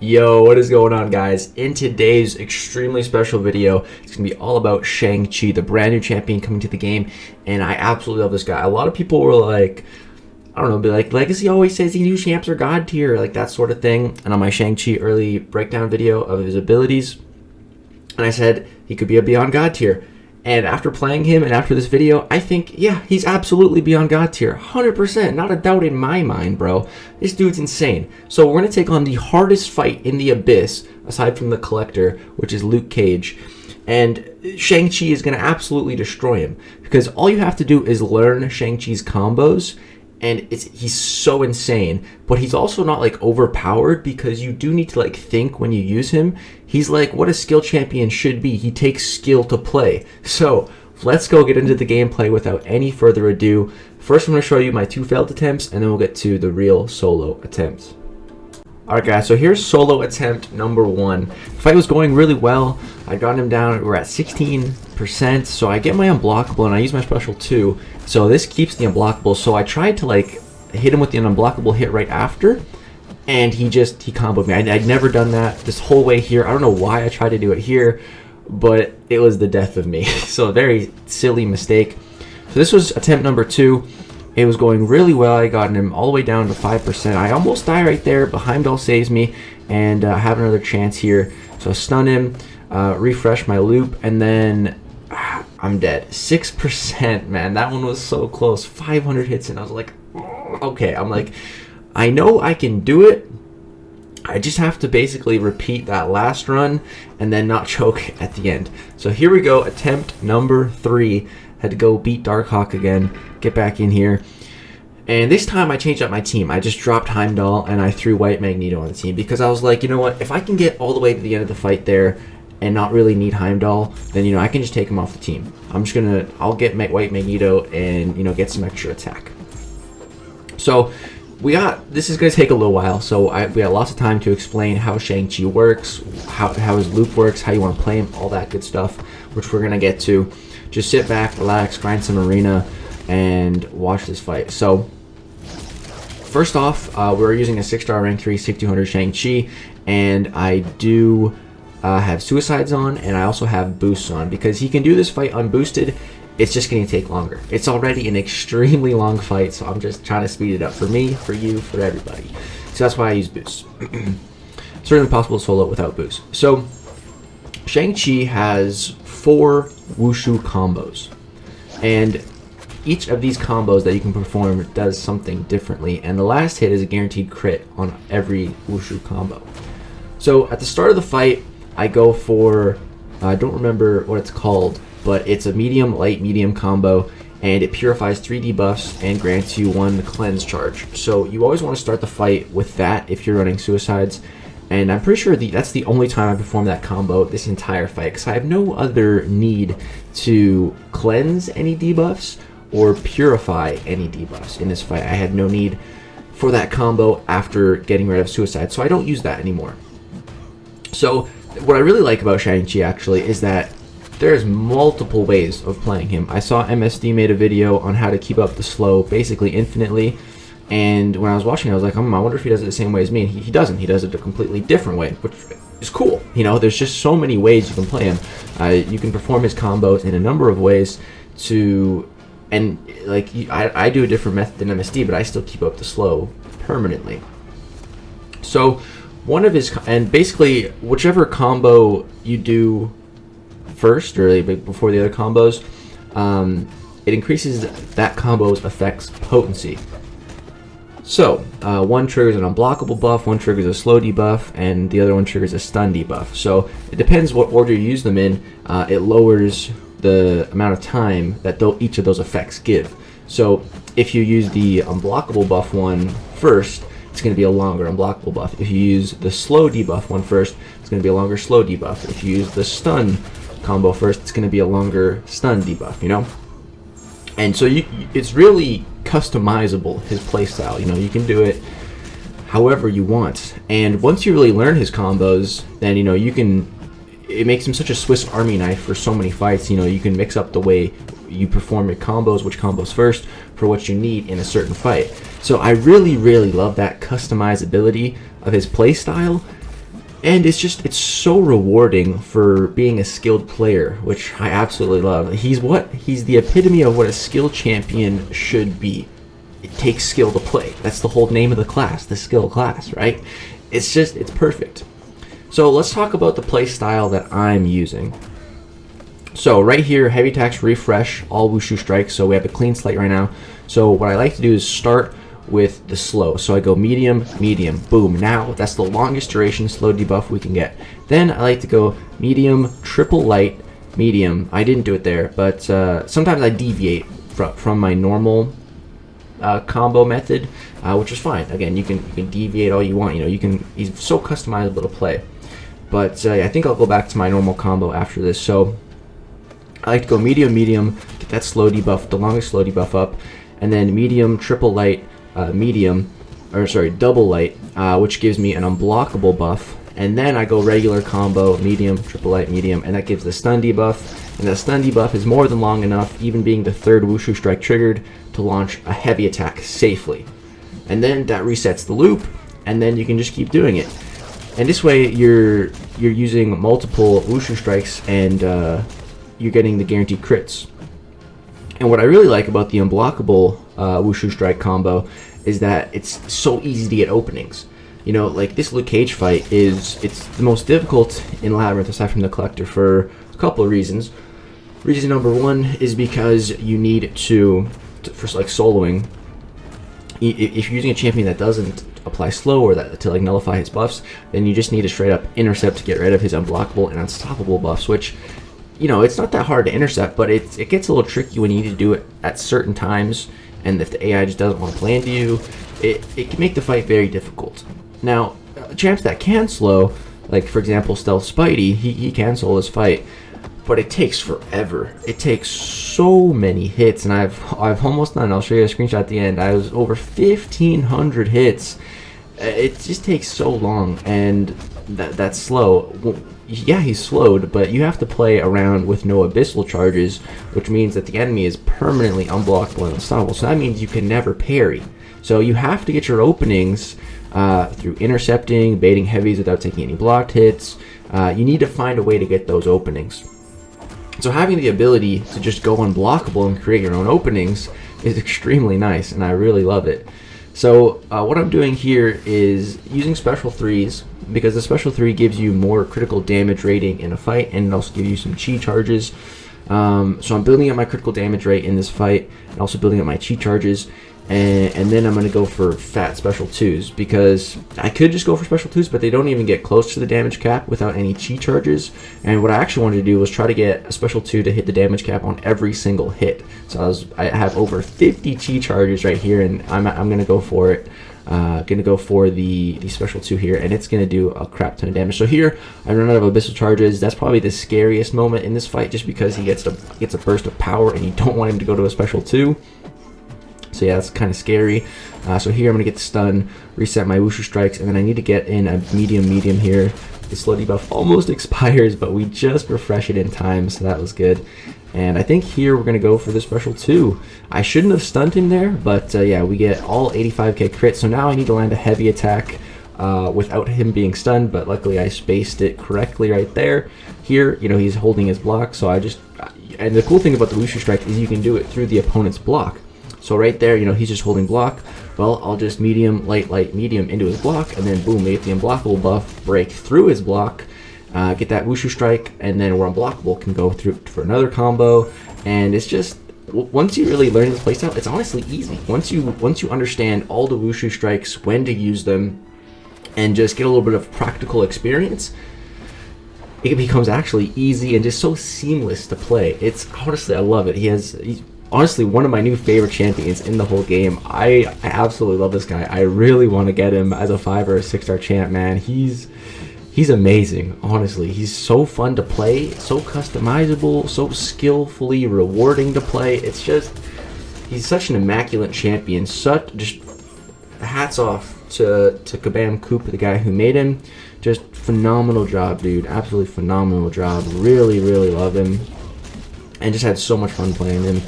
Yo, what is going on, guys? In today's extremely special video, it's going to be all about Shang Chi, the brand new champion coming to the game, and I absolutely love this guy. A lot of people were like, I don't know, be like, Legacy always says these new champs are god tier, like that sort of thing. And on my Shang Chi early breakdown video of his abilities, and I said he could be a beyond god tier. And after playing him and after this video, I think, yeah, he's absolutely beyond god tier. 100%, not a doubt in my mind, bro. This dude's insane. So we're going to take on the hardest fight in the Abyss, aside from the Collector, which is Luke Cage. And Shang-Chi is going to absolutely destroy him. Because all you have to do is learn Shang-Chi's combos, and he's so insane, but he's also not like overpowered because you do need to like think when you use him. He's like what a skill champion should be. He takes skill to play. So let's go get into the gameplay without any further ado. First, I'm going to show you my 2 failed attempts, and then we'll get to the real solo attempts. Alright guys, so here's solo attempt number 1. The fight was going really well. I got him down, we're at 16%, so I get my unblockable and I use my special 2. So this keeps the unblockable, so I tried to like hit him with the unblockable hit right after, and he comboed me. I'd never done that this whole way here. I don't know why I tried to do it here, but it was the death of me. So a very silly mistake. So this was attempt number 2. It was going really well. I got him all the way down to 5%. I almost die right there, but Heimdall saves me, and I have another chance here. So I stun him, refresh my loop, and then I'm dead. 6%, man. That one was so close. 500 hits, and I was like, okay. I'm like, I know I can do it. I just have to basically repeat that last run and then not choke at the end. So here we go. Attempt number 3. Had to go beat Darkhawk again, get back in here. And this time I changed up my team. I just dropped Heimdall and I threw White Magneto on the team because I was like, you know what, if I can get all the way to the end of the fight there and not really need Heimdall, then, you know, I can just take him off the team. I'll get White Magneto and, you know, get some extra attack. So this is going to take a little while, so we got lots of time to explain how Shang-Chi works, how his loop works, how you want to play him, all that good stuff, which we're going to get to. Just sit back, relax, grind some arena, and watch this fight. So, first off, we're using a 6-star rank 3 6200 Shang-Chi, and I do have suicides on, and I also have boosts on, because he can do this fight unboosted. It's just going to take longer. It's already an extremely long fight, so I'm just trying to speed it up for me, for you, for everybody. So that's why I use boosts. Certainly possible to solo without boosts. So, Shang-Chi has 4 wushu combos, and each of these combos that you can perform does something differently, and the last hit is a guaranteed crit on every wushu combo. So at the start of the fight, I go for, I don't remember what it's called, but it's a medium, light, medium combo, and it purifies 3 debuffs and grants you 1 cleanse charge. So you always want to start the fight with that if you're running suicides. And I'm pretty sure that's the only time I perform that combo this entire fight, because I have no other need to cleanse any debuffs or purify any debuffs in this fight. I had no need for that combo after getting rid of suicide, so I don't use that anymore. So what I really like about Shang-Chi actually is that there's multiple ways of playing him. I saw MSD made a video on how to keep up the slow basically infinitely. And when I was watching, I was like, I wonder if he does it the same way as me. And he doesn't. He does it a completely different way, which is cool. You know, there's just so many ways you can play him. You can perform his combos in a number of ways and like, I do a different method than MSD, but I still keep up the slow permanently. So one of his, and basically whichever combo you do first or before the other combos, it increases that combo's effect's potency. So, one triggers an unblockable buff, one triggers a slow debuff, and the other one triggers a stun debuff. So, it depends what order you use them in. It lowers the amount of time that each of those effects give. So, if you use the unblockable buff one first, it's going to be a longer unblockable buff. If you use the slow debuff one first, it's going to be a longer slow debuff. If you use the stun combo first, it's going to be a longer stun debuff, you know? And so it's really customizable, his playstyle. You know, you can do it however you want. And once you really learn his combos, then, you know, it makes him such a Swiss Army knife for so many fights. You know, you can mix up the way you perform your combos, which combos first, for what you need in a certain fight. So I really, really love that customizability of his playstyle. And it's so rewarding for being a skilled player, which I absolutely love. He's the epitome of what a skill champion should be. It takes skill to play. That's the whole name of the class, the skill class, right? It's perfect. So let's talk about the play style that I'm using. So right here, heavy attacks, refresh, all wushu strikes. So we have a clean slate right now. So what I like to do is start with the slow. So I go medium, medium, boom. Now that's the longest duration slow debuff we can get. Then I like to go medium, triple light, medium. I didn't do it there, but sometimes I deviate from my normal combo method, which is fine. Again, you can deviate all you want. He's so customizable to play. But I think I'll go back to my normal combo after this. So I like to go medium, medium, get that slow debuff, the longest slow debuff up, and then medium, triple light, double light, which gives me an unblockable buff. And then I go regular combo, medium, triple light, medium, and that gives the stun debuff. And the stun debuff is more than long enough, even being the third wushu strike triggered, to launch a heavy attack safely. And then that resets the loop, and then you can just keep doing it. And this way you're using multiple wushu strikes, and you're getting the guaranteed crits. And what I really like about the unblockable wushu strike combo is that it's so easy to get openings. Like this Luke Cage fight it's the most difficult in Labyrinth aside from the Collector for a couple of reasons. Reason number one is because you need to for like soloing, if you're using a champion that doesn't apply slow or that to like nullify his buffs, then you just need to straight up intercept to get rid of his unblockable and unstoppable buffs, which it's not that hard to intercept, but it gets a little tricky when you need to do it at certain times, and if the AI just doesn't want to play into you, it can make the fight very difficult. Now, champs that can slow, like for example Stealth Spidey, he can solo this fight, but it takes forever. It takes so many hits, and I've almost done. I'll show you a screenshot at the end. I was over 1,500 hits. It just takes so long, and that's slow. Well, yeah, he's slowed, but you have to play around with no abyssal charges, which means that the enemy is permanently unblockable and unstoppable. So that means you can never parry. So you have to get your openings through intercepting, baiting heavies without taking any blocked hits. You need to find a way to get those openings. So having the ability to just go unblockable and create your own openings is extremely nice, and I really love it. So what I'm doing here is using special 3s, because the special 3 gives you more critical damage rating in a fight, and it also gives you some chi charges. So I'm building up my critical damage rate in this fight, and also building up my chi charges. And then I'm going to go for fat special 2s, because I could just go for special 2s, but they don't even get close to the damage cap without any chi charges. And what I actually wanted to do was try to get a special 2 to hit the damage cap on every single hit. So I have over 50 chi charges right here, and I'm going to go for it. Going to go for the special 2 here, and it's going to do a crap ton of damage. So here I run out of abyssal charges. That's probably the scariest moment in this fight, just because he gets a burst of power, and you don't want him to go to a special 2. So yeah, that's kind of scary. So here I'm going to get the stun, reset my wushu strikes, and then I need to get in a medium here. The slow debuff almost expires, but we just refresh it in time, so that was good. And I think here we're going to go for the special 2. I shouldn't have stunned him there, but yeah, we get all 85k crit. So now I need to land a heavy attack without him being stunned, but luckily I spaced it correctly right there. Here, he's holding his block, so and the cool thing about the wushu strike is you can do it through the opponent's block. So right there, he's just holding block. Well, I'll just medium, light, medium into his block, and then boom, get the unblockable buff, break through his block, get that wushu strike, and then we're unblockable, can go through for another combo. And it's just, once you really learn this playstyle, it's honestly easy. Once you understand all the wushu strikes, when to use them, and just get a little bit of practical experience, it becomes actually easy and just so seamless to play. It's honestly, I love it. He's honestly one of my new favorite champions in the whole game. I absolutely love this guy. I really want to get him as a 5 or a 6-star champ, man. He's amazing, honestly. He's so fun to play, so customizable, so skillfully rewarding to play. It's just, he's such an immaculate champion. Just hats off to Kabam Coop, the guy who made him. Just phenomenal job, dude. Absolutely phenomenal job. Really, really love him. And just had so much fun playing him.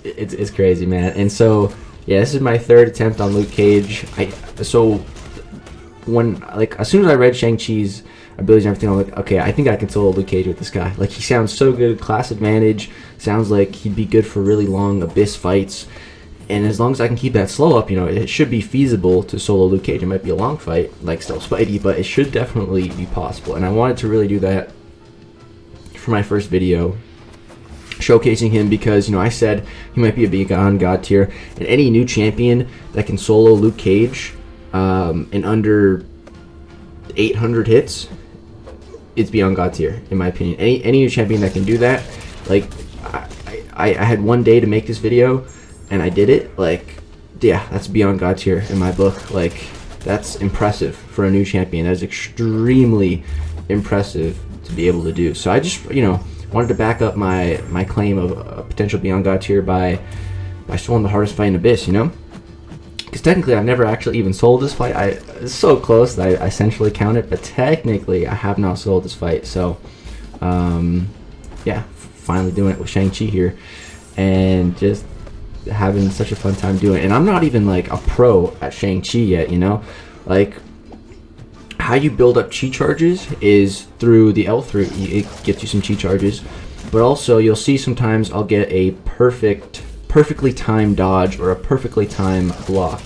It's crazy, man. And so yeah, this is my 3rd attempt on Luke Cage. So when, like, as soon as I read Shang-Chi's abilities and everything, I'm like, okay, I think I can solo Luke Cage with this guy. Like, he sounds so good, class advantage, sounds like he'd be good for really long Abyss fights, and as long as I can keep that slow up, you know, it should be feasible to solo Luke Cage. It might be a long fight, like still Spidey, but it should definitely be possible, and I wanted to really do that for my first video, showcasing him, because, you know, I said he might be a beyond God tier, and any new champion that can solo Luke Cage in under 800 hits, it's beyond God tier, in my opinion. Any new champion that can do that, like, I had one day to make this video, and I did it. Like, yeah, that's beyond God tier in my book. Like, that's impressive for a new champion. That is extremely impressive to be able to do. So I just, you know, wanted to back up my claim of a potential beyond God tier by soloing the hardest fight in Abyss, you know? Because technically I've never actually even soloed this fight. It's so close that I essentially count it, but technically I have not soloed this fight. So, yeah, finally doing it with Shang-Chi here, and just having such a fun time doing it. And I'm not even like a pro at Shang-Chi yet, you know? Like, how you build up chi charges is through the L3. It gets you some chi charges, but also you'll see sometimes I'll get a perfectly timed dodge or a perfectly timed block,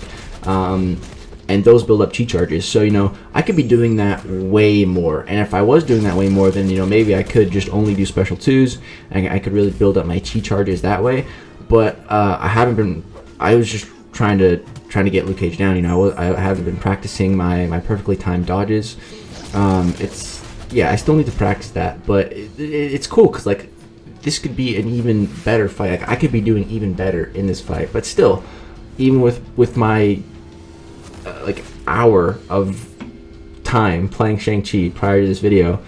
and those build up chi charges. So, you know, I could be doing that way more, and if I was doing that way more, then, you know, maybe I could just only do special twos, and I could really build up my chi charges that way. But I was just trying to get Luke Cage down, you know. I haven't been practicing my perfectly timed dodges. I still need to practice that, but it's cool, because, like, this could be an even better fight. Like, I could be doing even better in this fight, but still, even with my like hour of time playing Shang-Chi prior to this video,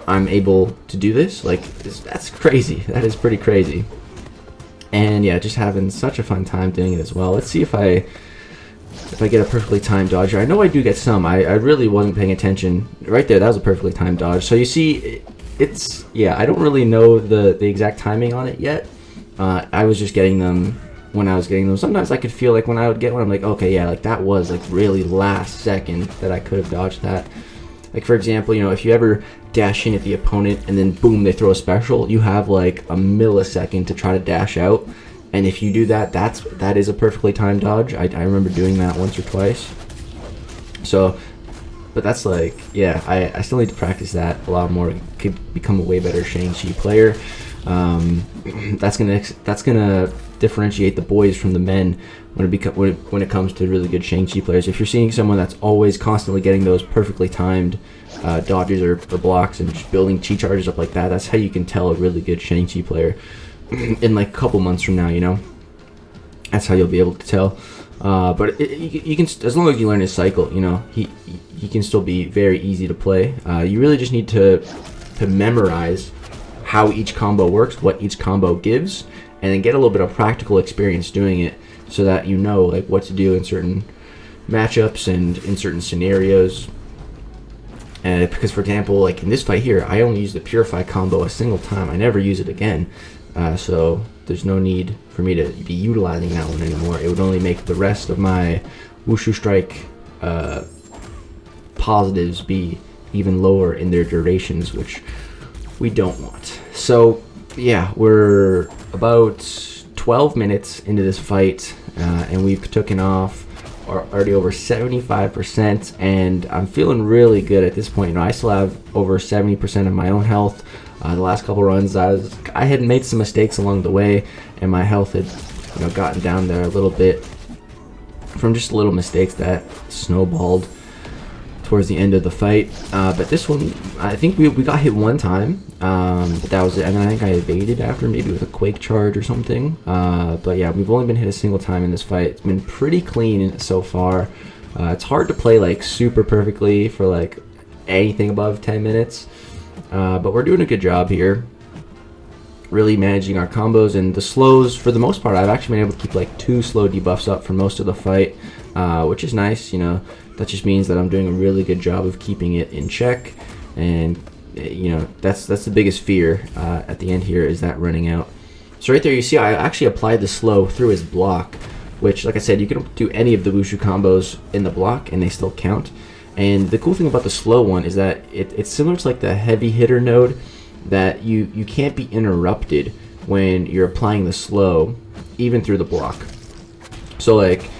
I'm able to do this. Like, that's crazy. That is pretty crazy. And yeah, just having such a fun time doing it as well. Let's see if I get a perfectly timed dodge. I know I do get some. I really wasn't paying attention. Right there, that was a perfectly timed dodge. So you see, I don't really know the exact timing on it yet. I was just getting them when I was getting them. Sometimes I could feel like when I would get one, I'm like, okay, yeah, like that was like really last second that I could have dodged that. Like, for example, you know, if you ever dash in at the opponent and then boom, they throw a special, you have like a millisecond to try to dash out. And if you do that, that is a perfectly timed dodge. I remember doing that once or twice. So, but that's like, yeah, I still need to practice that a lot more. Could become a way better Shang-Chi player. That's gonna differentiate the boys from the men when it comes to really good Shang-Chi players. If you're seeing someone that's always constantly getting those perfectly timed dodges or blocks and just building chi charges up like that, that's how you can tell a really good Shang-Chi player in like a couple months from now, you know. That's how you'll be able to tell. But you can, as long as you learn his cycle, you know, he can still be very easy to play. You really just need to memorize how each combo works, what each combo gives, and then get a little bit of practical experience doing it, so that you know like what to do in certain matchups and in certain scenarios. And because, for example, like in this fight here, I only use the Purify combo a single time. I never use it again. So there's no need for me to be utilizing that one anymore. It would only make the rest of my Wushu Strike positives be even lower in their durations, which we don't want. So yeah, we're about 12 minutes into this fight, and we've taken off already over 75%, and I'm feeling really good at this point. You know, I still have over 70% of my own health. The last couple runs, I had made some mistakes along the way, and my health had, you know, gotten down there a little bit from just little mistakes that snowballed towards the end of the fight. But this one, I think we got hit one time, but that was it. And then I think I evaded after, maybe with a Quake charge or something. But yeah, we've only been hit a single time in this fight. It's been pretty clean so far. It's hard to play like super perfectly for like anything above 10 minutes. But we're doing a good job here, really managing our combos. And the slows, for the most part, I've actually been able to keep like 2 slow debuffs up for most of the fight, which is nice. You know, that just means that I'm doing a really good job of keeping it in check. And you know, that's the biggest fear at the end here, is that running out. So right there, you see I actually applied the slow through his block, which, like I said, you can do any of the Wushu combos in the block and they still count. And the cool thing about the slow one is that it's similar to like the heavy hitter node, that you can't be interrupted when you're applying the slow, even through the block. So like,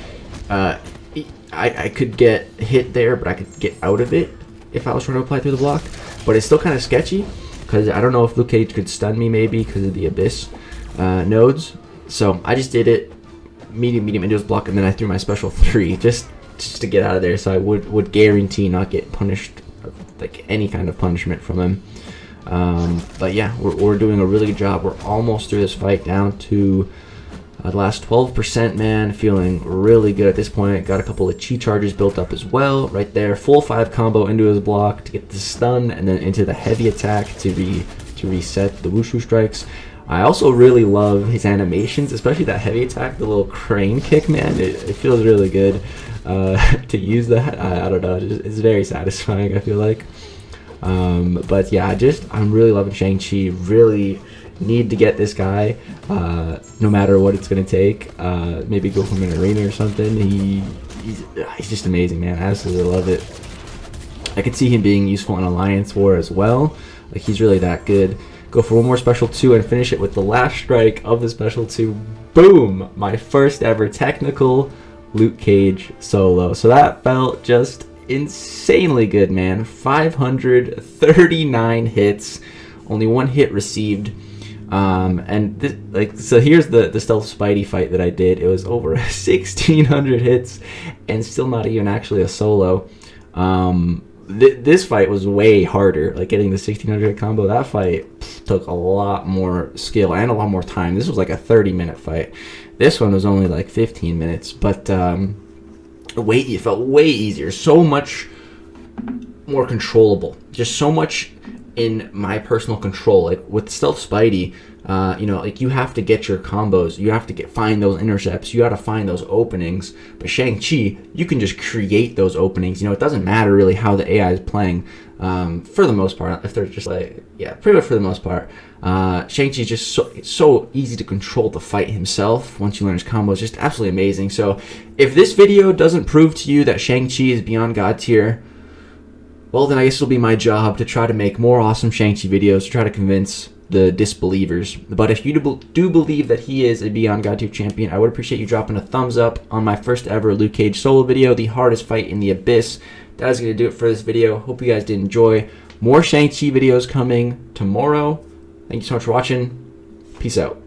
I could get hit there, but I could get out of it if I was trying to apply through the block. But it's still kind of sketchy, because I don't know if Luke Cage could stun me, maybe because of the abyss nodes. So I just did it medium into his block, and then I threw my special 3 just to get out of there, so I would guarantee not get punished, like any kind of punishment from him. But yeah, we're doing a really good job. We're almost through this fight, down to the last 12%, man. Feeling really good at this point. Got a couple of chi charges built up as well right there. Full 5 combo into his block to get the stun, and then into the heavy attack to reset the wushu strikes. I also really love his animations, especially that heavy attack, the little crane kick, man. It feels really good to use that. I don't know, it's very satisfying, I feel like. But yeah, I'm really loving Shang Chi. Really need to get this guy, no matter what it's gonna take. Maybe go from an arena or something. He's just amazing, man. I absolutely love it. I could see him being useful in Alliance War as well. Like, he's really that good. Go for one more special 2 and finish it with the last strike of the special 2. Boom! My first ever technical Luke Cage solo. So that felt just insanely good, man. 539 hits, only 1 hit received. And this, so here's the stealth Spidey fight that I did. It was over 1,600 hits, and still not even actually a solo. This fight was way harder. Like, getting the 1,600 combo, that fight took a lot more skill and a lot more time. This was like a 30-minute fight. This one was only like 15 minutes, but it felt way easier, so much more controllable, just so much in my personal control. Like with Stealth Spidey, like you have to get your combos, you have to find those intercepts, you got to find those openings. But Shang-Chi, you can just create those openings. It doesn't matter really how the AI is playing, for the most part. If they're just like, yeah, pretty much for the most part. Shang-Chi is just so easy to control the fight himself once you learn his combos. Just absolutely amazing. So if this video doesn't prove to you that Shang-Chi is beyond God tier, well, then I guess it'll be my job to try to make more awesome Shang-Chi videos to try to convince the disbelievers. But if you do believe that he is a Beyond God tier champion, I would appreciate you dropping a thumbs up on my first ever Luke Cage solo video, the hardest fight in the Abyss. That is going to do it for this video. Hope you guys did enjoy. More Shang-Chi videos coming tomorrow. Thank you so much for watching. Peace out.